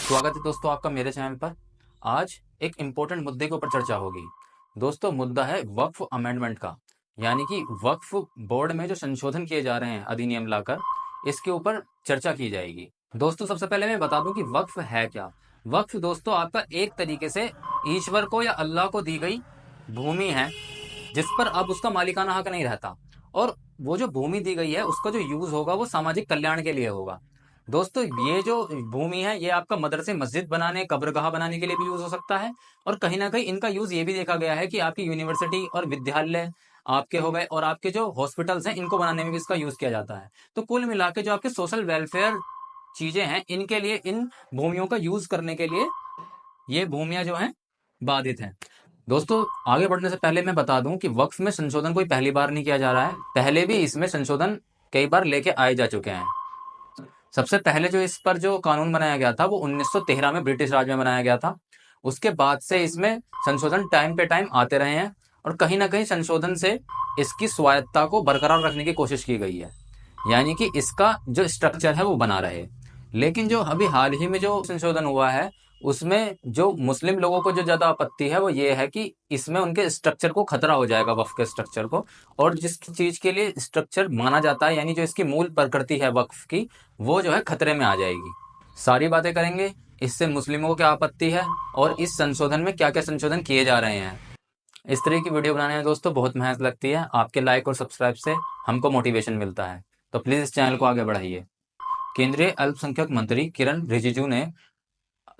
स्वागत है दोस्तों आपका मेरे चैनल पर। आज एक इम्पोर्टेंट मुद्दे के ऊपर चर्चा होगी। दोस्तों मुद्दा है वक्फ अमेंडमेंट का, यानी कि वक्फ बोर्ड में जो संशोधन किए जा रहे हैं अधिनियम लाकर, इसके ऊपर चर्चा की जाएगी। दोस्तों सबसे पहले मैं बता दूं कि वक्फ है क्या। वक्फ दोस्तों आपका एक तरीके से ईश्वर को या अल्लाह को दी गई भूमि है, जिस पर अब उसका मालिकाना हक नहीं रहता, और वो जो भूमि दी गई है उसका जो यूज होगा वो सामाजिक कल्याण के लिए होगा। दोस्तों ये जो भूमि है ये आपका मदरसे मस्जिद बनाने कब्रगाह बनाने के लिए भी यूज हो सकता है, और कहीं ना कहीं इनका यूज ये भी देखा गया है कि आपकी यूनिवर्सिटी और विद्यालय आपके हो गए और आपके जो हॉस्पिटल्स हैं इनको बनाने में भी इसका यूज किया जाता है। तो कुल मिला के जो आपके सोशल वेलफेयर चीजें हैं इनके लिए इन भूमियों का यूज करने के लिए ये भूमियां जो हैं बाधित हैं। दोस्तों आगे बढ़ने से पहले मैं बता दूं कि वक्फ में संशोधन कोई पहली बार नहीं किया जा रहा है, पहले भी इसमें संशोधन कई बार लेके आए जा चुके हैं। सबसे पहले जो इस पर जो कानून बनाया गया था वो 1913 में ब्रिटिश राज में बनाया गया था। उसके बाद से इसमें संशोधन टाइम पे टाइम आते रहे हैं, और कहीं ना कहीं संशोधन से इसकी स्वायत्तता को बरकरार रखने की कोशिश की गई है, यानी कि इसका जो स्ट्रक्चर है वो बना रहे। लेकिन जो अभी हाल ही में जो संशोधन हुआ है उसमें जो मुस्लिम लोगों को जो ज्यादा आपत्ति है वो ये है कि इसमें उनके स्ट्रक्चर को खतरा हो जाएगा, वक्फ के स्ट्रक्चर को, और जिस चीज के लिए स्ट्रक्चर माना जाता है यानी जो इसकी मूल प्रकृति है वक्फ की, वो जो है खतरे में आ जाएगी। सारी बातें करेंगे इससे मुस्लिमों को क्या आपत्ति है और इस संशोधन में क्या क्या संशोधन किए जा रहे हैं। इस तरह की वीडियो बनाने में दोस्तों बहुत मेहनत लगती है, आपके लाइक और सब्सक्राइब से हमको मोटिवेशन मिलता है, तो प्लीज इस चैनल को आगे बढ़ाइए। केंद्रीय अल्पसंख्यक मंत्री किरण रिजिजू ने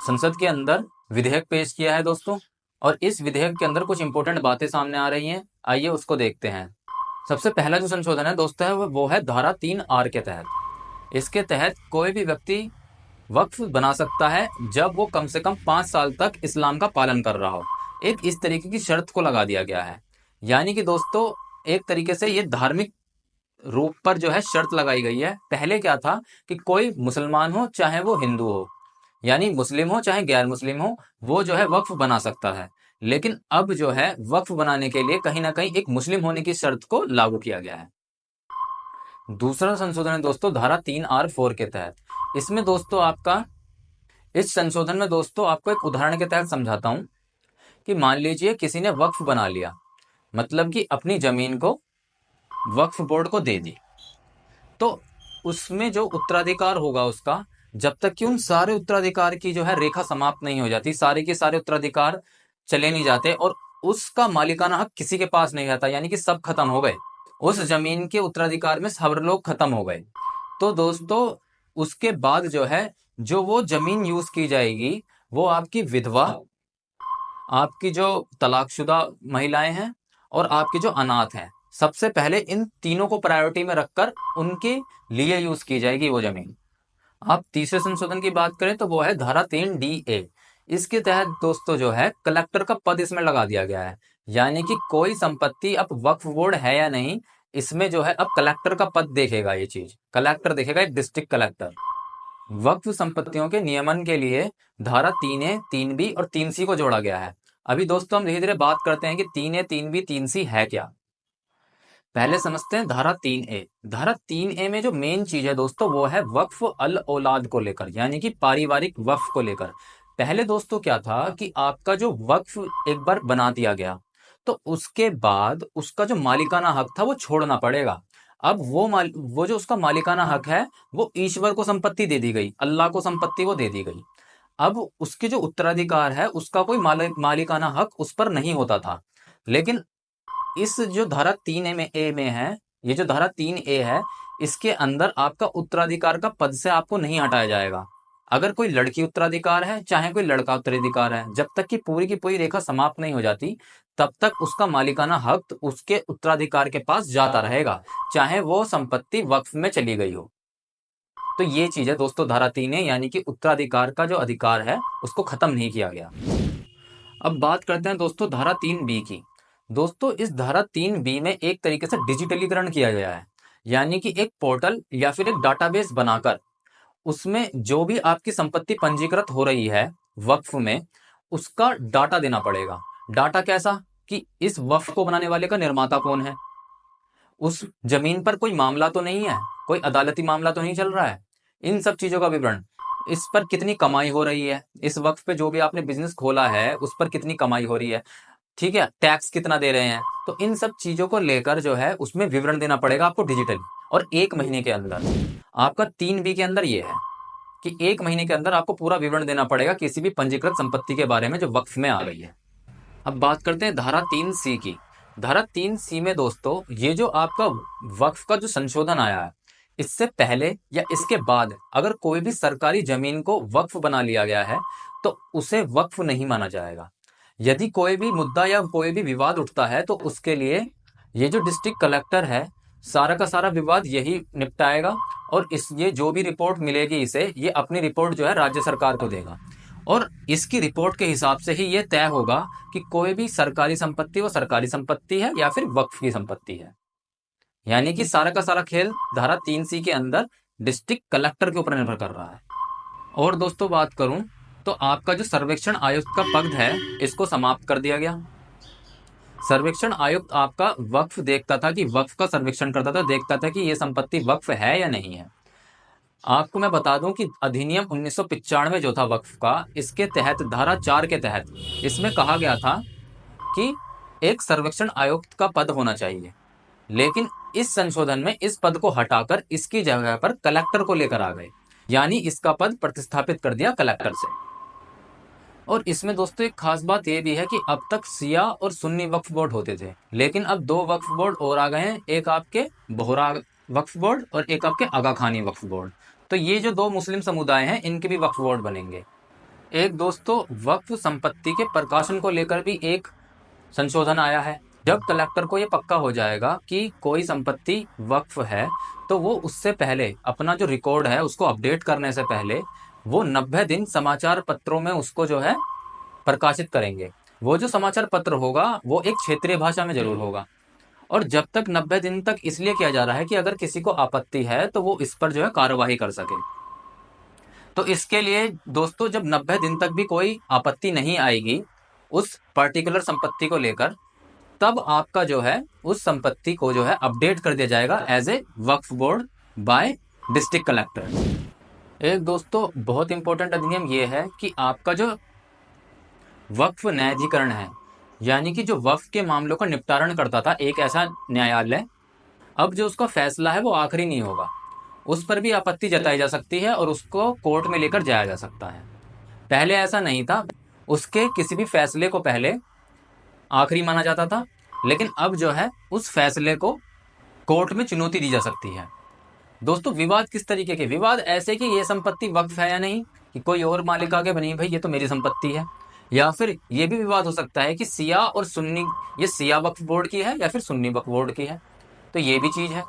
संसद के अंदर विधेयक पेश किया है दोस्तों, और इस विधेयक के अंदर कुछ इंपॉर्टेंट बातें सामने आ रही हैं, आइए उसको देखते हैं। सबसे पहला जो संशोधन है दोस्तों है वो है धारा 3R के तहत। इसके तहत कोई भी व्यक्ति वक्फ बना सकता है जब वो कम से कम 5 साल तक इस्लाम का पालन कर रहा हो। एक इस तरीके की शर्त को लगा दिया गया है, यानी कि दोस्तों एक तरीके से ये धार्मिक रूप पर जो है शर्त लगाई गई है। पहले क्या था कि कोई मुसलमान हो चाहे वो हिंदू हो, यानी मुस्लिम हो चाहे गैर मुस्लिम हो, वो जो है वक्फ बना सकता है। लेकिन अब जो है वक्फ बनाने के लिए कहीं ना कहीं एक मुस्लिम होने की शर्त को लागू किया गया है। दूसरा संशोधन है दोस्तों धारा 3R4 के तहत। इसमें दोस्तों आपका इस संशोधन में दोस्तों आपको एक उदाहरण के तहत समझाता हूं कि मान लीजिए किसी ने वक्फ बना लिया, मतलब कि अपनी जमीन को वक्फ बोर्ड को दे दी, तो उसमें जो उत्तराधिकार होगा उसका, जब तक कि उन सारे उत्तराधिकार की जो है रेखा समाप्त नहीं हो जाती, सारे के सारे उत्तराधिकार चले नहीं जाते और उसका मालिकाना हक किसी के पास नहीं रहता, यानी कि सब खत्म हो गए, उस जमीन के उत्तराधिकार में सब लोग खत्म हो गए, तो दोस्तों उसके बाद जो है जो वो जमीन यूज की जाएगी वो आपकी विधवा, आपकी जो तलाकशुदा महिलाएं हैं और आपके जो अनाथ हैं, सबसे पहले इन तीनों को प्रायोरिटी में रखकर उनके लिए यूज की जाएगी वो जमीन। आप तीसरे संशोधन की बात करें तो वो है धारा 3DA। इसके तहत दोस्तों जो है कलेक्टर का पद इसमें लगा दिया गया है, यानी कि कोई संपत्ति अब वक्फ बोर्ड है या नहीं, इसमें जो है अब कलेक्टर का पद देखेगा, ये चीज कलेक्टर देखेगा, एक डिस्ट्रिक्ट कलेक्टर। वक्फ संपत्तियों के नियमन के लिए धारा 3A 3B और 3C को जोड़ा गया है। अभी दोस्तों हम धीरे धीरे बात करते हैं कि 3A 3B 3C है क्या। पहले समझते हैं धारा 3A। धारा 3A में जो मेन चीज है दोस्तों वो है वक्फ अल औलाद को लेकर, यानी कि पारिवारिक वक्फ को लेकर। पहले दोस्तों क्या था कि आपका जो वक्फ एक बार बना दिया गया तो उसके बाद उसका जो मालिकाना हक था वो छोड़ना पड़ेगा। अब वो जो उसका मालिकाना हक है वो ईश्वर को संपत्ति दे दी गई, अल्लाह को संपत्ति वो दे दी गई। अब उसके जो उत्तराधिकार है उसका कोई मालिकाना हक उस पर नहीं होता था। लेकिन इस जो धारा 3A में है, ये जो धारा 3A है, इसके अंदर आपका उत्तराधिकार का पद से आपको नहीं हटाया जाएगा। अगर कोई लड़की उत्तराधिकार है चाहे कोई लड़का उत्तराधिकार है, जब तक कि पूरी की पूरी रेखा समाप्त नहीं हो जाती तब तक उसका मालिकाना हक उसके उत्तराधिकार के पास जाता रहेगा, चाहे वो संपत्ति वक्फ में चली गई हो। तो ये चीज है दोस्तों धारा 3A, यानी कि उत्तराधिकार का जो अधिकार है उसको खत्म नहीं किया गया। अब बात करते हैं दोस्तों धारा 3B की। दोस्तों इस धारा 3B में एक तरीके से डिजिटलीकरण किया गया है, यानी कि एक पोर्टल या फिर एक डाटाबेस बनाकर उसमें जो भी आपकी संपत्ति पंजीकृत हो रही है वक्फ में उसका डाटा देना पड़ेगा। डाटा कैसा कि इस वक्फ को बनाने वाले का निर्माता कौन है, उस जमीन पर कोई मामला तो नहीं है, कोई अदालती मामला तो नहीं चल रहा है, इन सब चीजों का विवरण इस पर कितनी कमाई हो रही है, इस वक्फ पे जो भी आपने बिजनेस खोला है उस पर कितनी कमाई हो रही है, ठीक है, टैक्स कितना दे रहे हैं। तो इन सब चीजों को लेकर जो है उसमें विवरण देना पड़ेगा आपको डिजिटली। और 1 महीने के अंदर आपका 3B के अंदर ये है कि 1 महीने के अंदर आपको पूरा विवरण देना पड़ेगा किसी भी पंजीकृत संपत्ति के बारे में जो वक्फ में आ गई है। अब बात करते हैं धारा 3C की। धारा 3C में दोस्तों ये जो आपका वक्फ का जो संशोधन आया है, इससे पहले या इसके बाद अगर कोई भी सरकारी जमीन को वक्फ बना लिया गया है तो उसे वक्फ नहीं माना जाएगा। यदि कोई भी मुद्दा या कोई भी विवाद उठता है तो उसके लिए ये जो डिस्ट्रिक्ट कलेक्टर है सारा का सारा विवाद यही निपटाएगा। और ये जो भी रिपोर्ट मिलेगी इसे, ये अपनी रिपोर्ट जो है राज्य सरकार को देगा। और इसकी रिपोर्ट के हिसाब से ही ये तय होगा कि कोई भी सरकारी संपत्ति वो सरकारी संपत्ति है या फिर वक्फ की संपत्ति है। यानी कि सारा का सारा खेल धारा 3C के अंदर डिस्ट्रिक्ट कलेक्टर के ऊपर निर्भर कर रहा है। और दोस्तों बात करूं तो आपका जो सर्वेक्षण आयुक्त का पद है इसको समाप्त कर दिया गया। सर्वेक्षण आयुक्त आपका वक्फ देखता था कि वक्फ का सर्वेक्षण करता था, देखता था कि ये संपत्ति वक्फ है या नहीं है। आपको मैं बता दूं कि अधिनियम 1995 जो था वक्फ का, इसके तहत धारा 4 के तहत इसमें कहा गया था कि एक सर्वेक्षण आयुक्त का पद होना चाहिए। लेकिन इस संशोधन में इस पद को हटाकर इसकी जगह पर कलेक्टर को लेकर आ गए, यानी इसका पद प्रतिस्थापित कर दिया कलेक्टर से। और इसमें दोस्तों एक खास बात यह भी है कि अब तक सिया और सुन्नी वक्फ बोर्ड होते थे, लेकिन अब 2 वक्फ बोर्ड और आ गए हैं, एक आपके बोहरा वक्फ बोर्ड और एक आपके आगा खानी वक्फ बोर्ड। तो ये जो 2 मुस्लिम समुदाय हैं इनके भी वक्फ बोर्ड बनेंगे। एक दोस्तों वक्फ संपत्ति के प्रकाशन को लेकर भी एक संशोधन आया है। जब कलेक्टर को ये पक्का हो जाएगा कि कोई संपत्ति वक्फ है तो वो उससे पहले अपना जो रिकॉर्ड है उसको अपडेट करने से पहले वो 90 दिन समाचार पत्रों में उसको जो है प्रकाशित करेंगे। वो जो समाचार पत्र होगा वो एक क्षेत्रीय भाषा में जरूर होगा। और जब तक 90 दिन तक इसलिए किया जा रहा है कि अगर किसी को आपत्ति है तो वो इस पर जो है कार्यवाही कर सके। तो इसके लिए दोस्तों जब 90 दिन तक भी कोई आपत्ति नहीं आएगी उस पर्टिकुलर संपत्ति को लेकर, तब आपका जो है उस संपत्ति को जो है अपडेट कर दिया जाएगा as a Waqf Board by district collector. एक दोस्तों बहुत इंपॉर्टेंट अधिनियम ये है कि आपका जो वक्फ न्यायाधिकरण है, यानी कि जो वक्फ के मामलों का निपटारण करता था एक ऐसा न्यायालय, अब जो उसका फैसला है वो आखिरी नहीं होगा, उस पर भी आपत्ति जताई जा सकती है और उसको कोर्ट में लेकर जाया जा सकता है। पहले ऐसा नहीं था, उसके किसी भी फैसले को पहले आखिरी माना जाता था, लेकिन अब जो है उस फैसले को कोर्ट में चुनौती दी जा सकती है। दोस्तों विवाद किस तरीके के? विवाद ऐसे कि ये संपत्ति वक्फ है या नहीं, कि कोई और मालिक आगे बनी भाई ये तो मेरी संपत्ति है। या फिर ये भी विवाद हो सकता है कि सिया और सुन्नी, ये सिया वक्फ बोर्ड की है या फिर सुन्नी वक्फ बोर्ड की है, तो ये भी चीज है।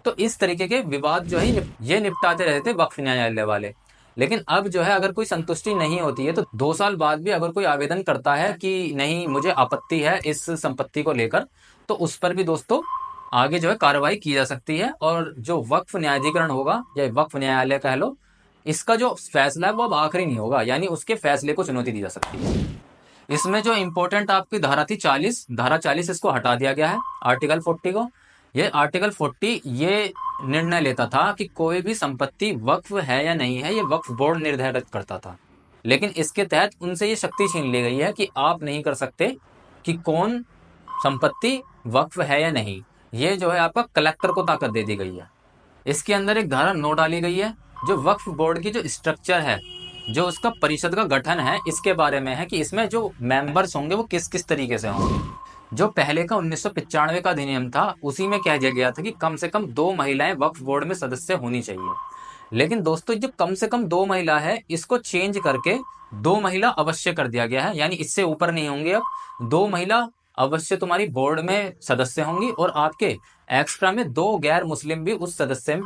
तो इस तरीके के विवाद जो है ये निपटाते रहते थे वक्फ न्यायालय वाले। लेकिन अब जो है अगर कोई संतुष्टि नहीं होती है तो 2 साल बाद भी अगर कोई आवेदन करता है कि नहीं मुझे आपत्ति है इस संपत्ति को लेकर, तो उस पर भी दोस्तों आगे जो है कार्रवाई की जा सकती है। और जो वक्फ न्यायाधिकरण होगा या वक्फ न्यायालय कह लो, इसका जो फैसला है वो अब आखिरी नहीं होगा, यानी उसके फैसले को चुनौती दी जा सकती है। इसमें जो इंपॉर्टेंट आपकी धारा थी 40, धारा 40 इसको हटा दिया गया है आर्टिकल 40 को। ये आर्टिकल 40 ये निर्णय लेता था कि कोई भी संपत्ति वक्फ है या नहीं है ये वक्फ बोर्ड निर्धारित करता था। लेकिन इसके तहत उनसे ये शक्ति छीन ली गई है कि आप नहीं कर सकते कि कौन संपत्ति वक्फ है या नहीं, ये जो है आपका कलेक्टर को ताकत दे दी गई है। इसके अंदर एक धारा 9 डाली गई है जो वक्फ बोर्ड की जो स्ट्रक्चर है, जो उसका परिषद का गठन है, इसके बारे में है कि इसमें जो मेंबर्स होंगे वो किस किस तरीके से होंगे। जो पहले का 1995 का अधिनियम था उसी में कह दिया गया था कि कम से कम 2 महिलाएं वक्फ बोर्ड में सदस्य होनी चाहिए। लेकिन दोस्तों जो कम से कम 2 महिला है इसको चेंज करके 2 महिला अवश्य कर दिया गया है, यानी इससे ऊपर नहीं होंगे। अब 2 महिला अवश्य तुम्हारी बोर्ड में सदस्य होंगी और आपके एक्स्ट्रा में 2 गैर मुस्लिम भी उस सदस्य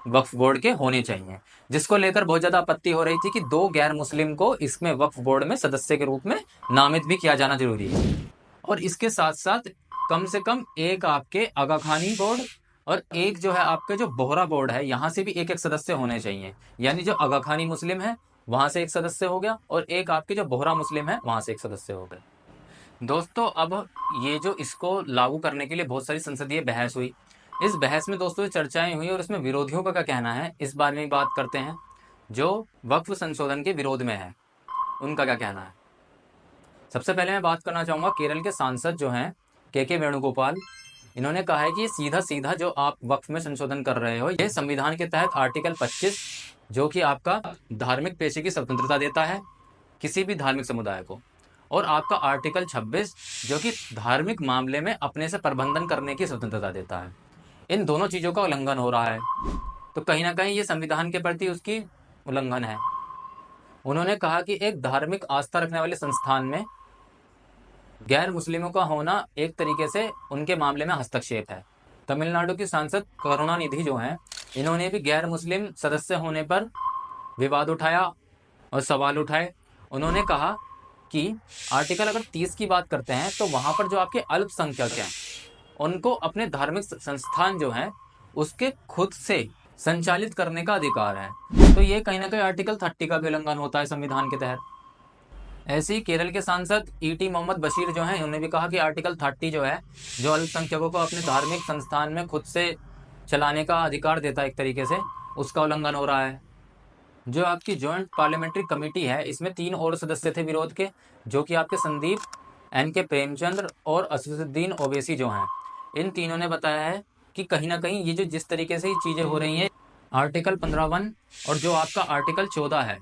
वक्फ बोर्ड के होने चाहिए, जिसको लेकर बहुत ज्यादा आपत्ति हो रही थी कि 2 गैर मुस्लिम को इसमें वक्फ बोर्ड में सदस्य के रूप में नामित भी किया जाना जरूरी है। और इसके साथ साथ कम से कम एक आपके आगा खानी बोर्ड और एक जो है आपके जो बोहरा बोर्ड है यहाँ से भी एक एक सदस्य होने चाहिए, यानी जो आगा खानी मुस्लिम है वहां से एक सदस्य हो गया और एक आपके जो बोहरा मुस्लिम है वहां से एक सदस्य हो गए। दोस्तों अब ये जो इसको लागू करने के लिए बहुत सारी संसदीय बहस हुई, इस बहस में दोस्तों चर्चाएं हुई और इसमें विरोधियों का क्या कहना है इस बारे में बात करते हैं। जो वक्फ संशोधन के विरोध में है, उनका क्या कहना है। सबसे पहले मैं बात करना चाहूँगा केरल के सांसद जो हैं के वेणुगोपाल। इन्होंने कहा है कि ये सीधा सीधा जो आप वक्फ में संशोधन कर रहे हो, ये संविधान के तहत आर्टिकल 25 जो कि आपका धार्मिक पेशे की स्वतंत्रता देता है किसी भी धार्मिक समुदाय को, और आपका आर्टिकल 26 जो कि धार्मिक मामले में अपने से प्रबंधन करने की स्वतंत्रता देता है, इन दोनों चीज़ों का उल्लंघन हो रहा है। तो कहीं ना कहीं ये संविधान के प्रति उसकी उल्लंघन है। उन्होंने कहा कि एक धार्मिक आस्था रखने वाले संस्थान में गैर मुस्लिमों का होना एक तरीके से उनके मामले में हस्तक्षेप है। तमिलनाडु की सांसद करुणानिधि जो हैं, इन्होंने भी गैर मुस्लिम सदस्य होने पर विवाद उठाया और सवाल उठाए। उन्होंने कहा कि आर्टिकल अगर 30 की बात करते हैं तो वहाँ पर जो आपके अल्पसंख्यक हैं उनको अपने धार्मिक संस्थान जो हैं उसके खुद से संचालित करने का अधिकार है। तो ये कहीं ना कहीं आर्टिकल 30 का भी उल्लंघन होता है संविधान के तहत। ऐसे ही केरल के सांसद ईटी मोहम्मद बशीर जो हैं, उन्होंने भी कहा कि आर्टिकल 30 जो है, जो अल्पसंख्यकों को अपने धार्मिक संस्थान में खुद से चलाने का अधिकार देता है एक तरीके से, उसका उल्लंघन हो रहा है। जो आपकी ज्वाइंट पार्लियामेंट्री कमेटी है, इसमें 3 और सदस्य थे विरोध के, जो कि आपके संदीप, एन.के. प्रेमचंद्र और असदुद्दीन ओवैसी जो हैं। इन तीनों ने बताया है कि कहीं ना कहीं ये जो जिस तरीके से ये चीज़ें हो रही हैं, आर्टिकल 15(1) और जो आपका आर्टिकल 14 है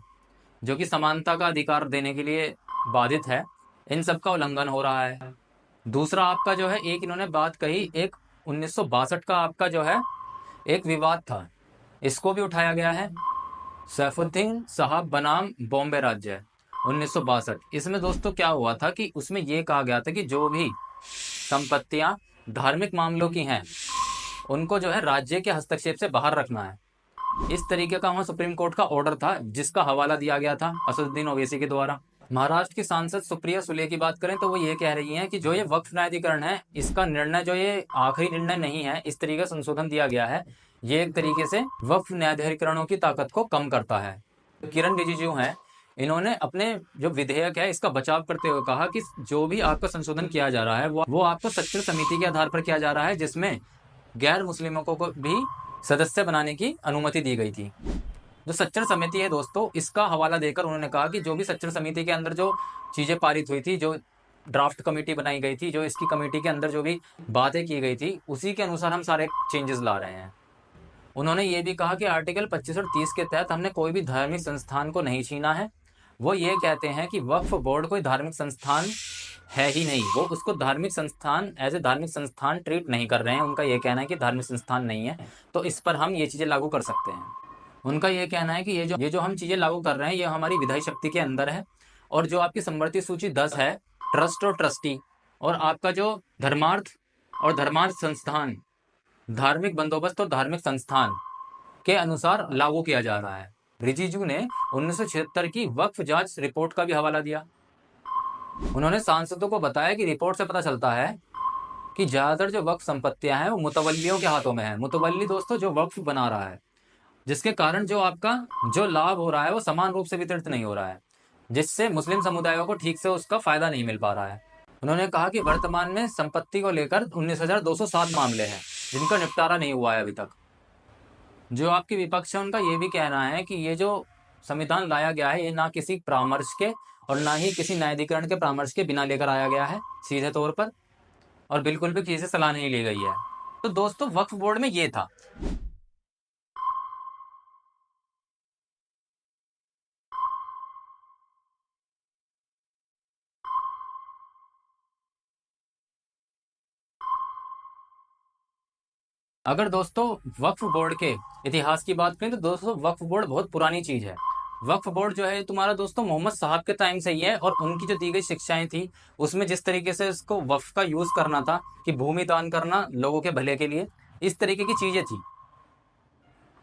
जो कि समानता का अधिकार देने के लिए बाधित है, इन सब का उल्लंघन हो रहा है। दूसरा आपका जो है, एक इन्होंने बात कही, एक 1962 का आपका जो है एक विवाद था, इसको भी उठाया गया है। सैफुद्दीन साहब बनाम बॉम्बे राज्य 1962। इसमें दोस्तों क्या हुआ था कि उसमें ये कहा गया था कि जो भी संपत्तियां धार्मिक मामलों की हैं उनको जो है राज्य के हस्तक्षेप से बाहर रखना है। इस तरीके का वहाँ सुप्रीम कोर्ट का ऑर्डर था, जिसका हवाला दिया गया था असदुद्दीन ओवैसी के द्वारा। महाराष्ट्र की सांसद सुप्रिया सुले की बात करें तो वो ये कह रही हैं कि जो ये वक्फ न्यायाधिकरण है, इसका निर्णय जो ये आखिरी निर्णय नहीं है, इस तरीके का संशोधन दिया गया है, ये एक तरीके से वक्फ न्यायाधिकरणों की ताकत को कम करता है। तो किरण रिजिजू हैं, इन्होंने अपने जो विधेयक है इसका बचाव करते हुए कहा कि जो भी आपका संशोधन किया जा रहा है वो आपको सच्चर समिति के आधार पर किया जा रहा है, जिसमें गैर मुस्लिमों को भी सदस्य बनाने की अनुमति दी गई थी। जो सच्चर समिति है दोस्तों, इसका हवाला देकर उन्होंने कहा कि जो भी सच्चर समिति के अंदर जो चीज़ें पारित हुई थी, जो ड्राफ्ट कमेटी बनाई गई थी, जो इसकी कमेटी के अंदर जो भी बातें की गई थी, उसी के अनुसार हम सारे चेंजेस ला रहे हैं। उन्होंने ये भी कहा कि आर्टिकल 25 और 30 के तहत हमने कोई भी धार्मिक संस्थान को नहीं छीना है। वो ये कहते हैं कि वक्फ बोर्ड कोई धार्मिक संस्थान है ही नहीं, वो उसको धार्मिक संस्थान एज ए धार्मिक संस्थान ट्रीट नहीं कर रहे हैं। उनका ये कहना है कि धार्मिक संस्थान नहीं है, तो इस पर हम ये चीज़ें लागू कर सकते हैं। उनका ये कहना है कि ये जो हम चीज़ें लागू कर रहे हैं, ये हमारी विधायी शक्ति के अंदर है। और जो आपकी संवर्ती सूची 10 है, ट्रस्ट और ट्रस्टी, और आपका जो धर्मार्थ और धर्मार्थ संस्थान, धार्मिक बंदोबस्त और धार्मिक संस्थान के अनुसार लागू किया जा रहा है। रिजिजू ने 1976 की वक्फ जांच रिपोर्ट का भी हवाला दिया। उन्होंने सांसदों को बताया कि रिपोर्ट से पता चलता है कि ज़्यादातर जो वक्फ संपत्तियां हैं वो मुतवल्लियों के हाथों में है। मुतवल्ली दोस्तों जो वक्फ बना रहा है, जिसके कारण जो आपका जो लाभ हो रहा है वो समान रूप से वितरित नहीं हो रहा है, जिससे मुस्लिम समुदायों को ठीक से उसका फायदा नहीं मिल पा रहा है। उन्होंने कहा कि वर्तमान में संपत्ति को लेकर 19,207 मामले हैं जिनका निपटारा नहीं हुआ है अभी तक। जो आपकी विपक्ष है उनका ये भी कहना है कि ये जो संविधान लाया गया है, ये ना किसी परामर्श के और ना ही किसी न्यायाधिकरण के परामर्श के बिना लेकर आया गया है सीधे तौर पर, और बिल्कुल भी किसी से सलाह नहीं ली गई है। तो दोस्तों वक्फ बोर्ड में ये था। अगर दोस्तों वक्फ बोर्ड के इतिहास की बात करें तो दोस्तों वक्फ बोर्ड बहुत पुरानी चीज़ है। वक्फ बोर्ड जो है तुम्हारा दोस्तों मोहम्मद साहब के टाइम से ही है, और उनकी जो दी गई शिक्षाएं थी उसमें जिस तरीके से इसको वक्फ का यूज़ करना था कि भूमि दान करना लोगों के भले के लिए, इस तरीके की चीज़ें थी,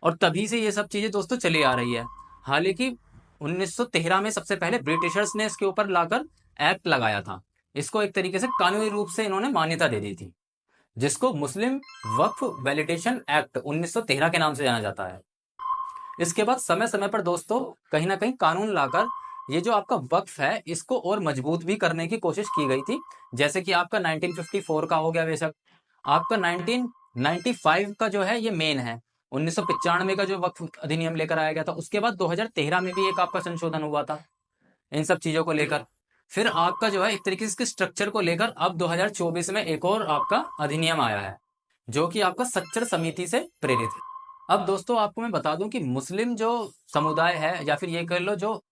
और तभी से ये सब चीज़ें दोस्तों चली आ रही है। हालांकि 1913 में सबसे पहले ब्रिटिशर्स ने इसके ऊपर लाकर एक्ट लगाया था, इसको एक तरीके से कानूनी रूप से इन्होंने मान्यता दे दी थी, जिसको मुस्लिम वक्फ वैलिडेशन एक्ट 1913 के नाम से जाना जाता है। इसके बाद समय समय पर दोस्तों कहीं ना कहीं कानून लाकर ये जो आपका वक्फ है इसको और मजबूत भी करने की कोशिश की गई थी। जैसे कि आपका 1954 का हो गया, बेशक आपका 1995 का जो है ये मेन है, 1995 का जो वक्फ अधिनियम लेकर आया गया था, उसके बाद 2013 में भी एक आपका संशोधन हुआ था इन सब चीजों को लेकर। फिर आपका जो है एक तरीके से इसके स्ट्रक्चर को लेकर अब 2024 में एक और आपका अधिनियम आया है, जो कि आपका सच्चर समिति से प्रेरित है। अब दोस्तों आपको मैं बता दूं कि मुस्लिम जो समुदाय है, या फिर ये कह लो जो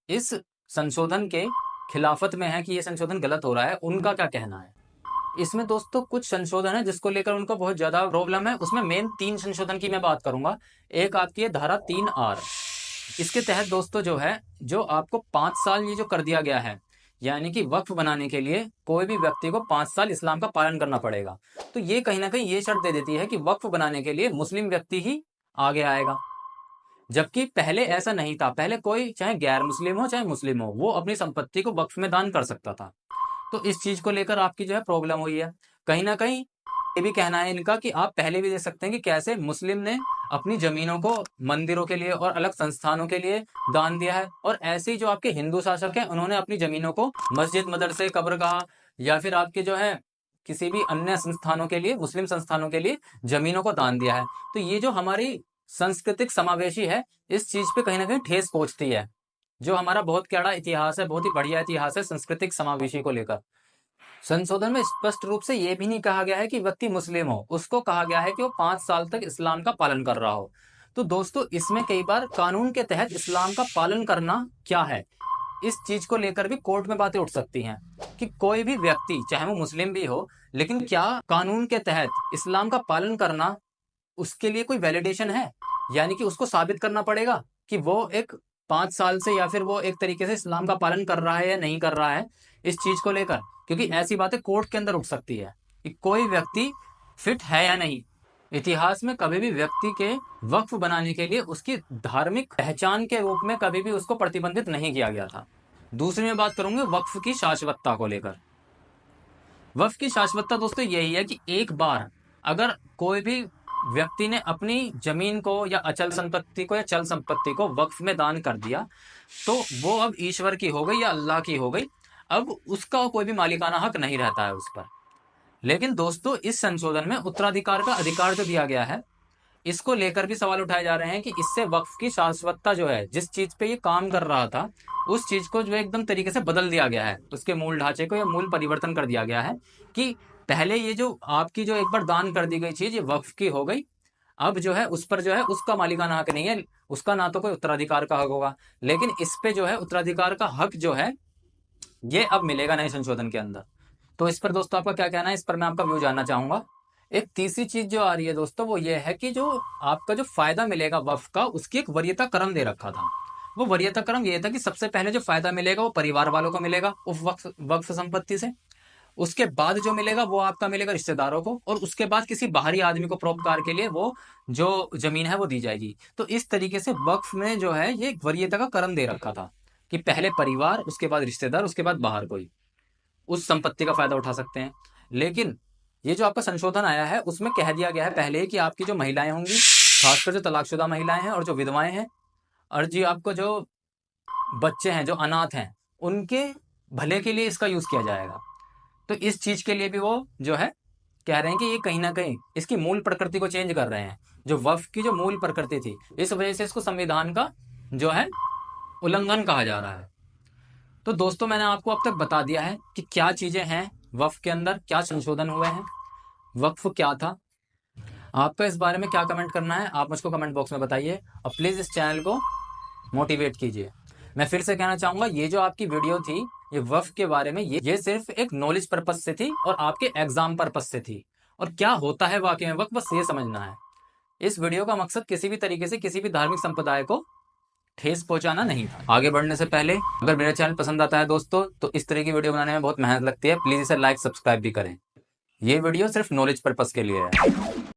इस संशोधन के खिलाफत में है कि ये संशोधन गलत हो रहा है, उनका क्या कहना है। इसमें दोस्तों कुछ संशोधन है जिसको लेकर उनको बहुत ज्यादा प्रॉब्लम है। उसमें मेन 3 संशोधन की मैं बात करूंगा। एक आपकी है धारा 3R। इसके तहत दोस्तों जो है, जो आपको 5 साल ये जो कर दिया गया है, यानी कि वक्फ बनाने के लिए कोई भी व्यक्ति को 5 साल इस्लाम का पालन करना पड़ेगा। तो ये कहीं ना कहीं ये शर्त दे देती है कि वक्फ बनाने के लिए मुस्लिम व्यक्ति ही आगे आएगा, जबकि पहले ऐसा नहीं था। पहले कोई चाहे गैर मुस्लिम हो चाहे मुस्लिम हो, वो अपनी संपत्ति को वक्फ में दान कर सकता था। तो इस चीज को लेकर आपकी जो है प्रॉब्लम हुई है। कहीं ना कहीं ये भी कहना है इनका कि आप पहले भी देख सकते हैं कि कैसे मुस्लिम ने अपनी जमीनों को मंदिरों के लिए और अलग संस्थानों के लिए दान दिया है, और ऐसे ही जो आपके हिंदू शासक हैं उन्होंने अपनी जमीनों को मस्जिद, मदरसे, कब्रगाह या फिर आपके जो है किसी भी अन्य संस्थानों के लिए, मुस्लिम संस्थानों के लिए जमीनों को दान दिया है। तो ये जो हमारी सांस्कृतिक समावेशी है, इस चीज पे कहीं ना कहीं ठेस पहुंचती है। जो हमारा बहुत कड़ा इतिहास है, बहुत ही बढ़िया इतिहास है सांस्कृतिक समावेशी को लेकर। संशोधन में स्पष्ट रूप से यह भी नहीं कहा गया है कि व्यक्ति मुस्लिम हो, उसको कहा गया है कि वो 5 साल तक इस्लाम का पालन कर रहा हो। तो दोस्तों इसमें कई बार कानून के तहत इस्लाम का पालन करना क्या है, इस चीज को लेकर भी कोर्ट में बातें उठ सकती हैं कि कोई भी व्यक्ति चाहे वो मुस्लिम भी हो, लेकिन क्या कानून के तहत इस्लाम का पालन करना उसके लिए कोई वैलिडेशन है, यानी कि उसको साबित करना पड़ेगा कि वो एक 5 साल से या फिर वो एक तरीके से इस्लाम का पालन कर रहा है या नहीं कर रहा है, इस चीज को लेकर। क्योंकि ऐसी बातें कोर्ट के अंदर उठ सकती है कि कोई व्यक्ति फिट है या नहीं। इतिहास में कभी भी व्यक्ति के वक्फ बनाने के लिए उसकी धार्मिक पहचान के रूप में कभी भी उसको प्रतिबंधित नहीं किया गया था। दूसरी में बात करूंगे वक्फ की शाश्वतता को लेकर। वक्फ की शाश्वतता दोस्तों यही है कि एक बार अगर कोई भी व्यक्ति ने अपनी जमीन को या अचल संपत्ति को या चल संपत्ति को वक्फ में दान कर दिया, तो वो अब ईश्वर की हो गई या अल्लाह की हो गई। अब उसका कोई भी मालिकाना हक नहीं रहता है उस पर। लेकिन दोस्तों इस संशोधन में उत्तराधिकार का अधिकार जो दिया गया है, इसको लेकर भी सवाल उठाए जा रहे हैं कि इससे वक्फ की शाश्वतता जो है, जिस चीज पे ये काम कर रहा था उस चीज को जो एकदम तरीके से बदल दिया गया है, उसके मूल ढांचे को या मूल परिवर्तन कर दिया गया है कि पहले ये जो आपकी जो एक बार दान कर दी गई चीज ये वक्फ की हो गई, अब जो है उस पर जो है उसका मालिकाना हक नहीं है, उसका ना तो कोई उत्तराधिकार का हक होगा, लेकिन इस पे जो है उत्तराधिकार का हक जो है ये अब मिलेगा नए संशोधन के अंदर। तो इस पर दोस्तों आपका क्या कहना है, इस पर मैं आपका व्यू जानना चाहूंगा। एक तीसरी चीज जो आ रही है दोस्तों वो ये है कि जो आपका जो फायदा मिलेगा वक्फ का, उसकी एक वरीयता क्रम दे रखा था। वो वरीयता क्रम ये था कि सबसे पहले जो फायदा मिलेगा वो परिवार वालों को मिलेगा उस वक्फ संपत्ति से, उसके बाद जो मिलेगा वो आपका मिलेगा रिश्तेदारों को, और उसके बाद किसी बाहरी आदमी को परोपकार के लिए वो जो जमीन है वो दी जाएगी। तो इस तरीके से वक्फ में जो है ये वरीयता का क्रम दे रखा था कि पहले परिवार, उसके बाद रिश्तेदार, उसके बाद बाहर कोई उस संपत्ति का फायदा उठा सकते हैं। लेकिन ये जो आपका संशोधन आया है उसमें कह दिया गया है पहले कि आपकी जो महिलाएं होंगी, खासकर जो तलाकशुदा महिलाएं हैं और जो विधवाएं हैं, और जी आपको जो बच्चे हैं जो अनाथ हैं, उनके भले के लिए इसका यूज किया जाएगा। तो इस चीज के लिए भी वो जो है कह रहे हैं कि ये कहीं ना कहीं इसकी मूल प्रकृति को चेंज कर रहे हैं। जो वक्फ की जो मूल प्रकृति थी, इस वजह से इसको संविधान का जो है उल्लंघन कहा जा रहा है। तो दोस्तों मैंने आपको अब तक बता दिया है कि क्या चीजें हैं वक्फ के अंदर, क्या संशोधन हुए हैं, वक्फ क्या था। आपका इस बारे में क्या कमेंट करना है आप मुझको कमेंट बॉक्स में बताइए, और प्लीज इस चैनल को मोटिवेट कीजिए। मैं फिर से कहना चाहूंगा, ये जो आपकी वीडियो थी ये वक्फ के बारे में, ये सिर्फ एक नॉलेज पर्पस से थी और आपके एग्जाम पर्पस से थी, और क्या होता है वाकई में वक्फ बस ये समझना है। इस वीडियो का मकसद किसी भी तरीके से किसी भी धार्मिक संप्रदाय को ठेस पहुंचाना नहीं था। आगे बढ़ने से पहले अगर मेरा चैनल पसंद आता है दोस्तों, तो इस तरह की वीडियो बनाने में बहुत मेहनत लगती है, प्लीज इसे लाइक सब्सक्राइब भी करें। ये वीडियो सिर्फ नॉलेज पर्पस के लिए है।